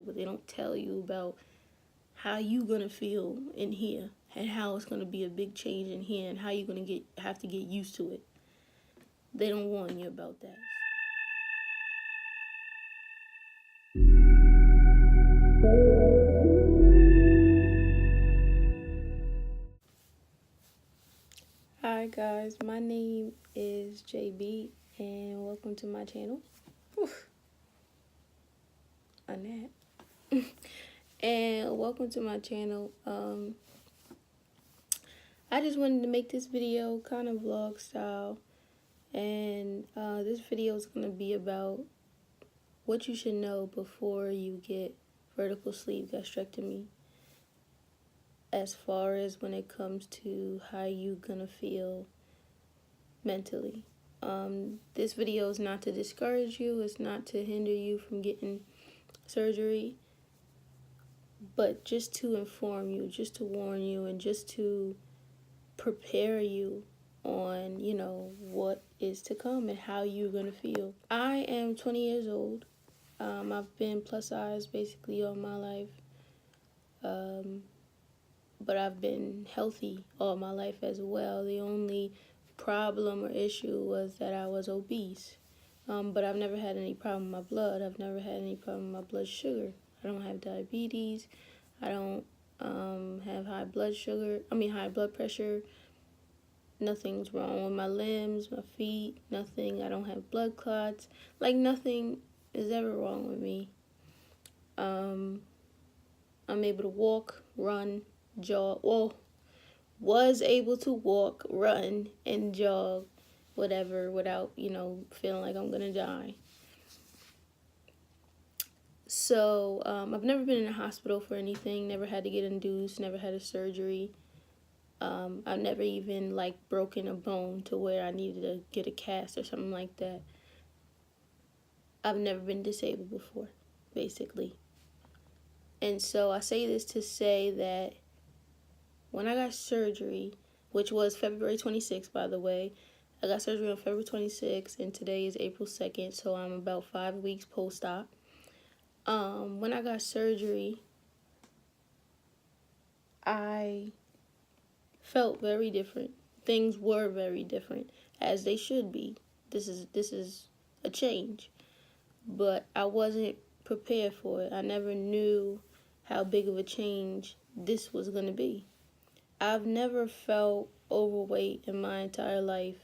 but they don't tell you about how you gonna feel in here and how it's gonna be a big change in here and how you're gonna have to get used to it. They don't warn you about that. Hi guys, my name is JB and welcome to my channel. Whew. A nap. And welcome to my channel. I just wanted to make this video kind of vlog style, and this video is going to be about what you should know before you get vertical sleeve gastrectomy, as far as when it comes to how you gonna feel mentally. This video is not to discourage you, it's not to hinder you from getting surgery, but just to inform you, just to warn you, and just to prepare you on, what is to come and how you're gonna feel. I am 20 years old. I've been plus size basically all my life. But I've been healthy all my life as well. The only problem or issue was that I was obese. But I've never had any problem with my blood. I've never had any problem with my blood sugar. I don't have diabetes. I don't have high blood pressure. Nothing's wrong with my limbs, my feet, nothing. I don't have blood clots. Like, nothing is ever wrong with me. I'm able to walk, run, jog. Well, was able to walk, run, and jog, whatever, without, feeling like I'm gonna die. So, I've never been in a hospital for anything, never had to get induced, never had a surgery. I've never even, broken a bone to where I needed to get a cast or something like that. I've never been disabled before, basically. And so I say this to say that when I got surgery, which was February 26th, by the way, I got surgery on February 26th, and today is April 2nd, so I'm about 5 weeks post-op. When I got surgery, I felt very different. Things were very different, as they should be. This is a change, but I wasn't prepared for it. I never knew how big of a change this was going to be. I've never felt overweight in my entire life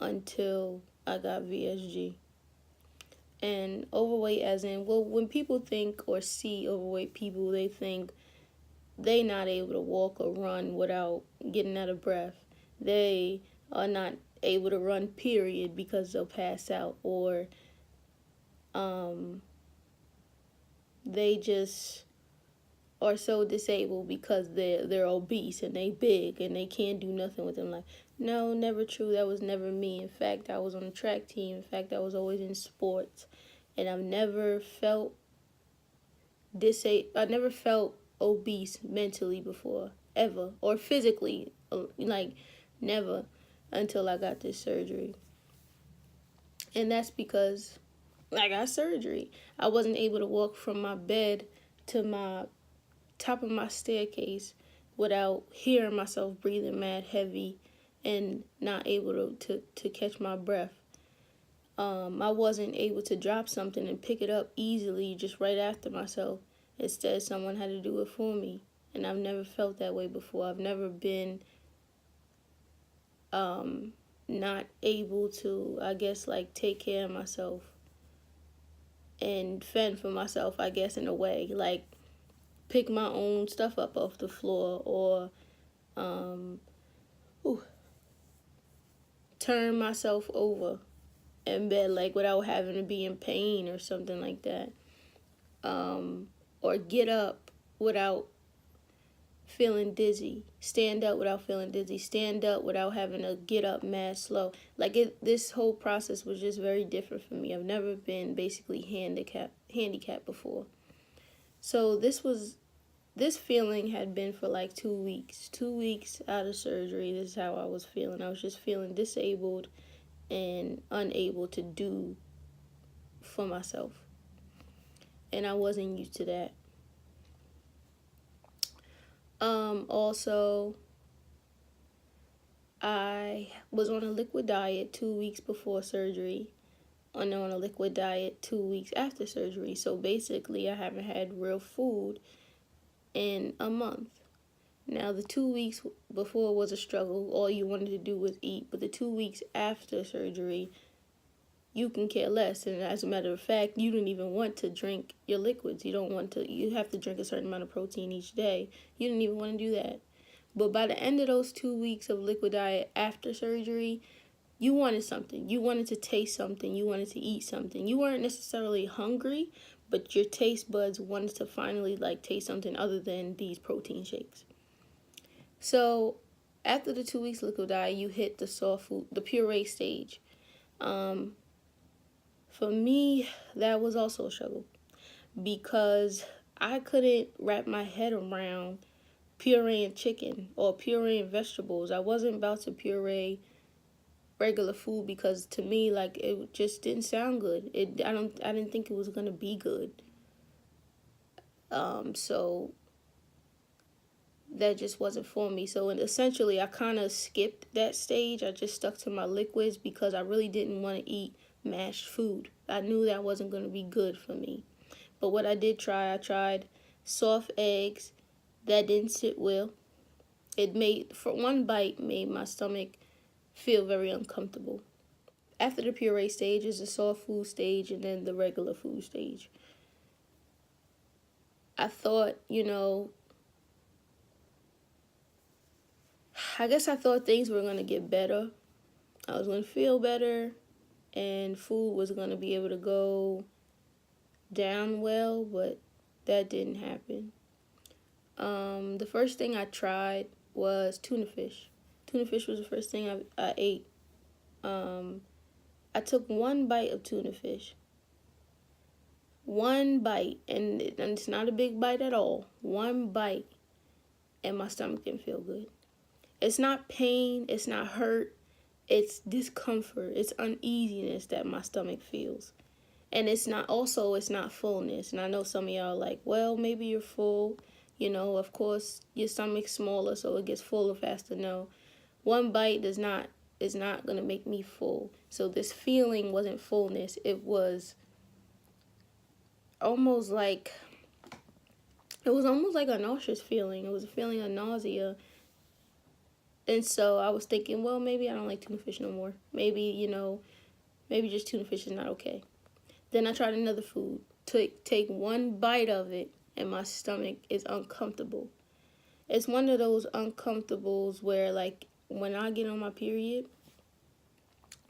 until I got VSG. And overweight as in, well, when people think or see overweight people, they think they not able to walk or run without getting out of breath. They are not able to run, period, because they'll pass out, or they just are so disabled because they're obese and they big and they can't do nothing with them. Like, no, never true. That was never me. In fact, I was on the track team. In fact, I was always in sports, and I've never felt I never felt obese mentally before, ever, or physically, never, until I got this surgery. And that's because I got surgery. I wasn't able to walk from my bed to my top of my staircase without hearing myself breathing mad heavy and not able to catch my breath. I wasn't able to drop something and pick it up easily just right after myself. Instead, someone had to do it for me. And I've never felt that way before. I've never been not able to, take care of myself and fend for myself, in a way. Like, pick my own stuff up off the floor, or turn myself over in bed, without having to be in pain or something like that. Or get up without feeling dizzy. Stand up without feeling dizzy. Stand up without having to get up mad slow. This whole process was just very different for me. I've never been basically handicapped before. So this feeling had been for 2 weeks. 2 weeks out of surgery, this is how I was feeling. I was just feeling disabled and unable to do for myself. and I wasn't used to that. Also, I was on a liquid diet 2 weeks before surgery, and on a liquid diet 2 weeks after surgery. So basically, I haven't had real food in a month. Now, the 2 weeks before was a struggle. All you wanted to do was eat. But the 2 weeks after surgery, you can care less. And as a matter of fact, you don't even want to drink your liquids. You have to drink a certain amount of protein each day. You didn't even want to do that. But by the end of those 2 weeks of liquid diet after surgery, you wanted something. You wanted to taste something. You wanted to eat something. You weren't necessarily hungry, but your taste buds wanted to finally taste something other than these protein shakes. So after the 2 weeks liquid diet, you hit the soft food, the puree stage. For me, that was also a struggle because I couldn't wrap my head around pureeing chicken or pureeing vegetables. I wasn't about to puree regular food because to me, it just didn't sound good. I didn't think it was gonna be good. So that just wasn't for me. So essentially, I kind of skipped that stage. I just stuck to my liquids because I really didn't want to eat mashed food. I knew that wasn't going to be good for me. But what I did try, I tried soft eggs. That didn't sit well. For one bite, made my stomach feel very uncomfortable. After the puree stage is the soft food stage and then the regular food stage. I thought, I guess I thought things were going to get better. I was going to feel better and food was going to be able to go down well, but that didn't happen. The first thing I tried was tuna fish. Tuna fish was the first thing I ate. I took one bite of tuna fish. One bite, and it's not a big bite at all. One bite, and my stomach didn't feel good. It's not pain, it's not hurt, it's discomfort, it's uneasiness that my stomach feels. And it's not fullness. And I know some of y'all are like, well, maybe you're full. Of course, your stomach's smaller, so it gets fuller faster. No, one bite is not going to make me full. So this feeling wasn't fullness. It was almost like a nauseous feeling. It was a feeling of nausea. And so I was thinking, well, maybe I don't like tuna fish no more. Maybe just tuna fish is not okay. Then I tried another food. Take one bite of it, and my stomach is uncomfortable. It's one of those uncomfortables where, when I get on my period,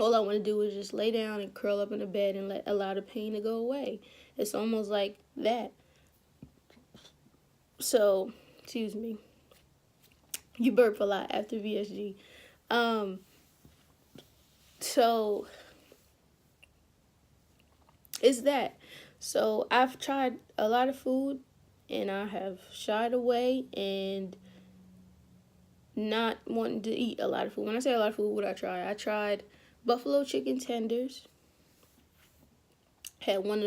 all I want to do is just lay down and curl up in the bed and allow the pain to go away. It's almost like that. So, excuse me. You burp a lot after VSG. So it's that. So I've tried a lot of food and I have shied away and not wanting to eat a lot of food. When I say a lot of food, what I tried buffalo chicken tenders. Had one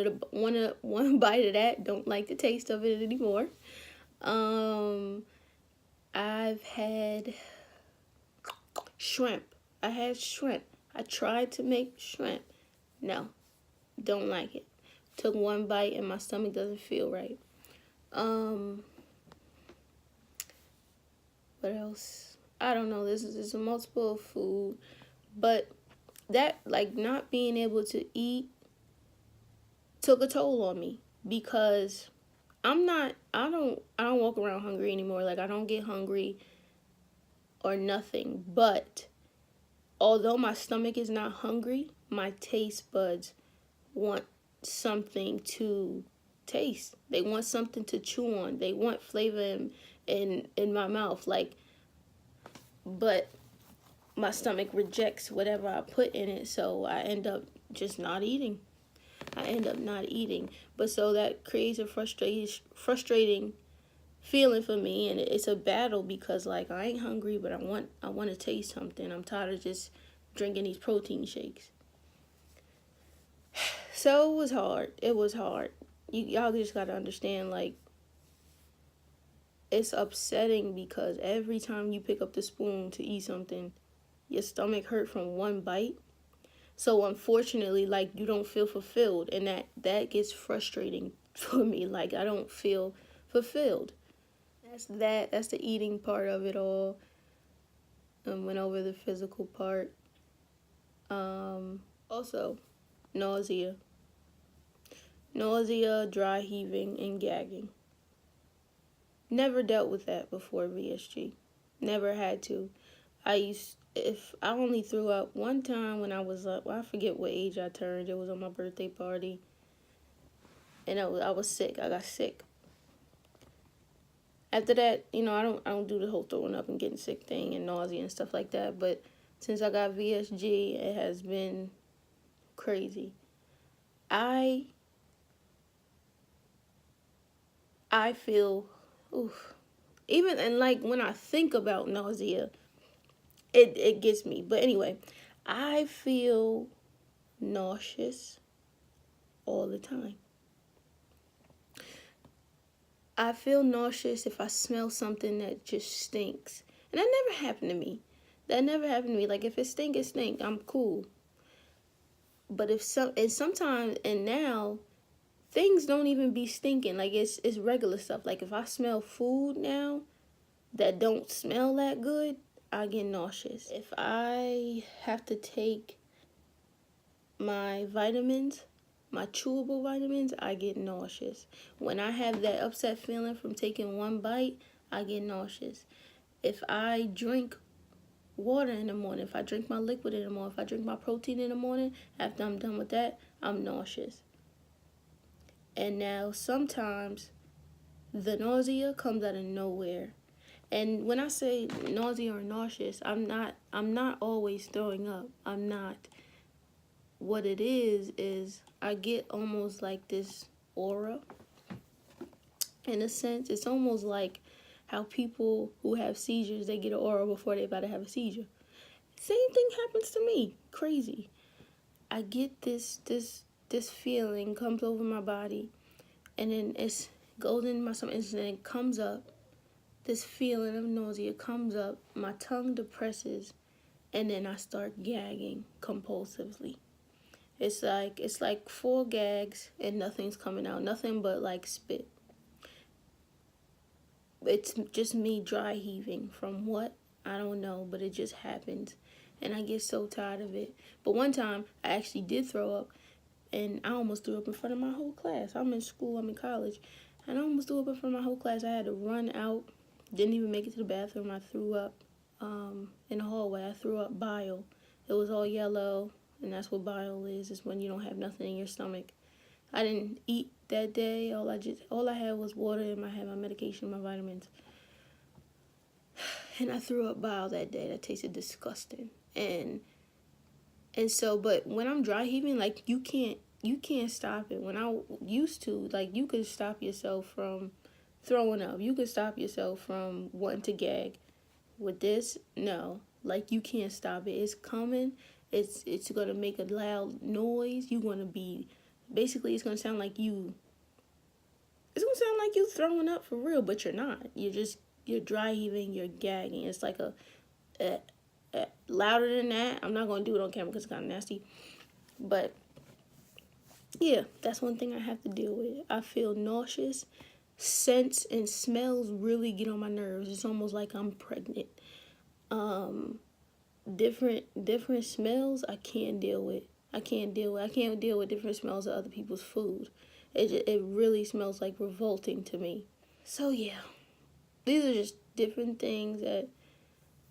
bite of that. Don't like the taste of it anymore. I've had shrimp. I tried to make shrimp. No, don't like it. Took one bite and my stomach doesn't feel right. What else? I don't know. This is a multiple food, but that not being able to eat took a toll on me because I don't walk around hungry anymore. I don't get hungry or nothing. But although my stomach is not hungry, my taste buds want something to taste. They want something to chew on. They want flavor in my mouth. But my stomach rejects whatever I put in it, so I end up just not eating. But so that creates a frustrating feeling for me, and it's a battle because I ain't hungry, but I want to taste something. I'm tired of just drinking these protein shakes. So it was hard. y'all just gotta understand, like, it's upsetting because every time you pick up the spoon to eat something, your stomach hurt from one bite. So unfortunately, like, you don't feel fulfilled, and that gets frustrating for me. Like, I don't feel fulfilled. That's the eating part of it all. Went over the physical part. Also, nausea, dry heaving, and gagging. Never dealt with that before VSG. Never had to. If I only threw up one time when I was up, well, I forget what age I turned. It was on my birthday party, and I was sick. I got sick. After that, I don't do the whole throwing up and getting sick thing and nausea and stuff like that. But since I got VSG, it has been crazy. I feel, oof. Even, and like when I think about nausea, it gets me. But anyway, I feel nauseous all the time. I feel nauseous if I smell something that just stinks. And that never happened to me. Like, if it stink, it stink. I'm cool. But sometimes, and now, things don't even be stinking. Like, it's regular stuff. Like, if I smell food now that don't smell that good, I get nauseous. If I have to take my vitamins, my chewable vitamins, I get nauseous. When I have that upset feeling from taking one bite, I get nauseous. If I drink water in the morning, if I drink my liquid in the morning, if I drink my protein in the morning, after I'm done with that, I'm nauseous. And now sometimes the nausea comes out of nowhere. And when I say nausea or nauseous, I'm not always throwing up. I'm not. What it is I get almost like this aura. In a sense, it's almost like how people who have seizures, they get an aura before they're about to have a seizure. Same thing happens to me. Crazy. I get this feeling comes over my body, and then it goes in my stomach, and then it comes up. This feeling of nausea comes up. My tongue depresses, and then I start gagging compulsively. It's like 4 gags and nothing's coming out. Nothing but like spit. It's just me dry heaving from what? I don't know, but it just happens. And I get so tired of it. But one time, I actually did throw up, and I almost threw up in front of my whole class. I'm in school, I'm in college, and I almost threw up in front of my whole class. I had to run out, didn't even make it to the bathroom. I threw up in the hallway. I threw up bile. It was all yellow, and that's what bile is. It's when you don't have nothing in your stomach. I didn't eat that day. All I had was water, and I had my medication, my vitamins. And I threw up bile that day. That tasted disgusting. And so, but when I'm dry heaving, like, you can't stop it. When I used to, like, you could stop yourself from throwing up. You could stop yourself from wanting to gag. With this, no. Like, you can't stop it. It's coming. It's going to make a loud noise. You're going to be, basically, it's going to sound like you throwing up for real, but you're not. You're dry heaving, you're gagging. It's like louder than that. I'm not going to do it on camera because it's kind of nasty. But, yeah, that's one thing I have to deal with. I feel nauseous. Scents and smells really get on my nerves. It's almost like I'm pregnant. Different smells I can't deal with. I can't deal with different smells of other people's food. It really smells like revolting to me. So yeah, these are just different things that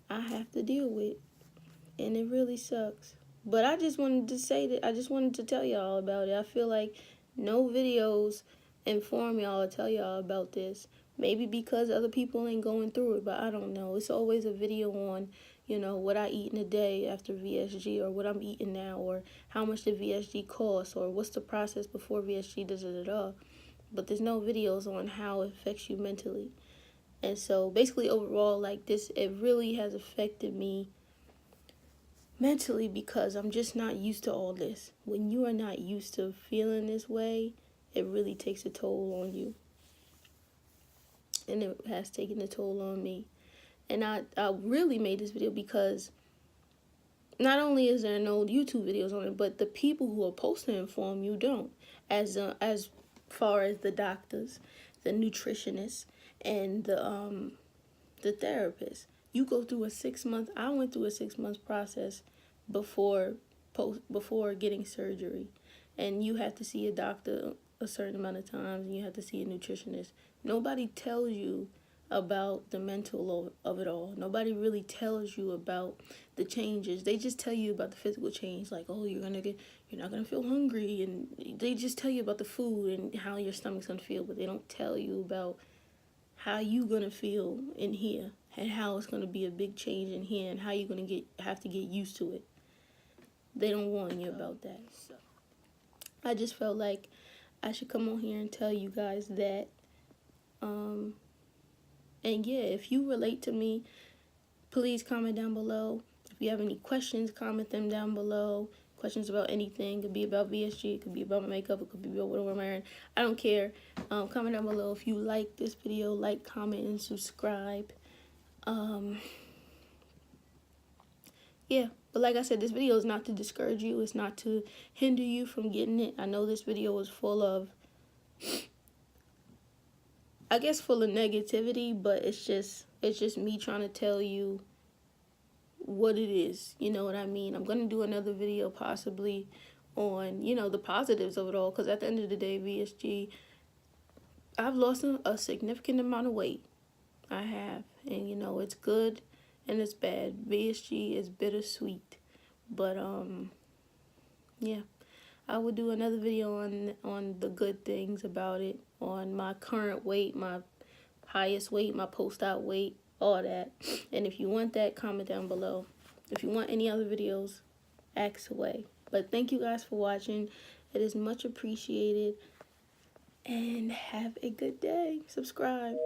I have to deal with, and it really sucks. But I just wanted to say that, I just wanted to tell y'all about it. I feel like no videos inform y'all or tell y'all about this. Maybe because other people ain't going through it, but I don't know. It's always a video on, what I eat in a day after VSG, or what I'm eating now, or how much the VSG costs, or what's the process before VSG, But there's no videos on how it affects you mentally. And so basically overall, like, this, it really has affected me mentally because I'm just not used to all this. When you are not used to feeling this way, it really takes a toll on you. And it has taken a toll on me. And I really made this video because not only is there no YouTube videos on it, but the people who are supposed to inform you don't. As far as the doctors, the nutritionists, and the therapists. You go through a 6-month. I went through a 6-month process before getting surgery, and you have to see a doctor a certain amount of times, and you have to see a nutritionist. Nobody tells you about the mental of it all. Nobody really tells you about the changes. They just tell you about the physical change, like, oh, you're not gonna feel hungry, and they just tell you about the food and how your stomach's gonna feel, but they don't tell you about how you gonna feel in here and how it's gonna be a big change in here and how you're gonna have to get used to it. They don't warn you about that. So I just felt like I should come on here and tell you guys that. And yeah, if you relate to me, please comment down below. If you have any questions, comment them down below. Questions about anything. It could be about VSG, it could be about my makeup, it could be about what I'm wearing. I don't care. Comment down below if you like this video. Like, comment, and subscribe. Yeah, but like I said, this video is not to discourage you. It's not to hinder you from getting it. I know this video is full of, I guess, full of negativity, but it's just me trying to tell you what it is. You know what I mean? I'm gonna do another video possibly on, you know, the positives of it all, because at the end of the day, VSG, I've lost a significant amount of weight. I have, and you know, it's good and it's bad. VSG is bittersweet, but yeah, I will do another video on the good things about it, on my current weight, my highest weight, my post-out weight, all that. And if you want that, comment down below. If you want any other videos, ask away. But thank you guys for watching. It is much appreciated. And have a good day. Subscribe.